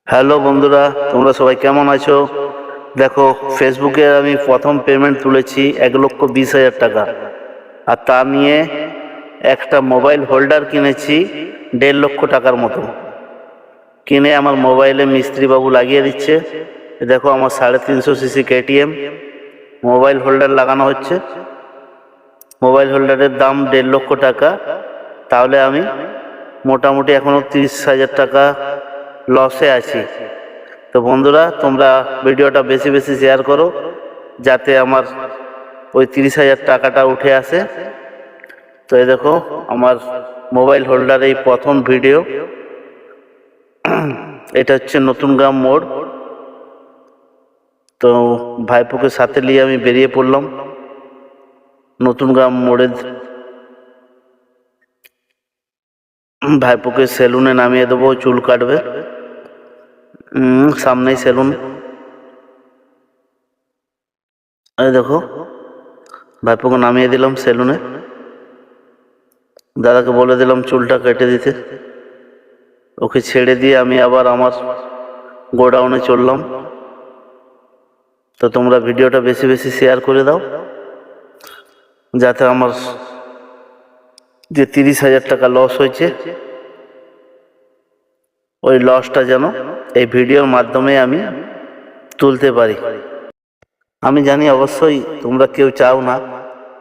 Hello বন্ধুরা, তোমরা সবাই কেমন আছো? দেখো, ফেসবুকে আমি প্রথম পেমেন্ট তুলেছি 1,20,000 টাকা। আর তা নিয়ে একটা মোবাইল হোল্ডার কিনেছি 1,50,000 টাকার মতো। কিনে আমার মোবাইলে মিস্ত্রি বাবু লাগিয়ে দিচ্ছে। দেখো, আমার 350cc KTM মোবাইল হোল্ডার লাগানো হচ্ছে। মোবাইল হোল্ডারের দাম 1,50,000 টাকা। তাহলে আমি মোটামুটি এখনো 30,000 টাকা লসে আছি। তো বন্ধুরা, তোমরা ভিডিওটা বেশি বেশি শেয়ার করো, যাতে আমার ওই 30,000 টাকাটা উঠে আসে। তো এই দেখো, আমার মোবাইল হোল্ডার এই প্রথম ভিডিও। এটা হচ্ছে নতুন গ্রাম মোড়। তো ভাইপোকে সাথে নিয়ে আমি বেরিয়ে পড়লাম নতুন গ্রাম মোড়ে। ভাইপোকে সেলুনে নামিয়ে দেবো, চুল কাটবে। সামনেই সেলুন। এই দেখো, ভাইপোকে নামিয়ে দিলাম সেলুনে। দাদাকে বলে দিলাম চুলটা কেটে দিতে। ওকে ছেড়ে দিয়ে আমি আবার আমার গোডাউনে চললাম। তো তোমরা ভিডিওটা বেশি বেশি শেয়ার করে দাও, যাতে আমার যে 30,000 টাকা লস হয়েছে, ওই লসটা যেন এই ভিডিওর মাধ্যমে আমি তুলতে পারি। আমি জানি অবশ্যই তোমরা কেউ চাও না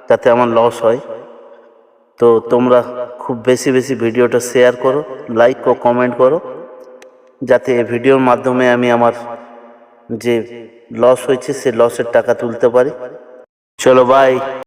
যাতে আমার লস হয়। তো তোমরা খুব বেশি বেশি ভিডিওটা শেয়ার করো, লাইক ও কমেন্ট করো, যাতে এই ভিডিওর মাধ্যমে আমি আমার যে লস হয়েছে সে লসের টাকা তুলতে পারি। চলো, বাই।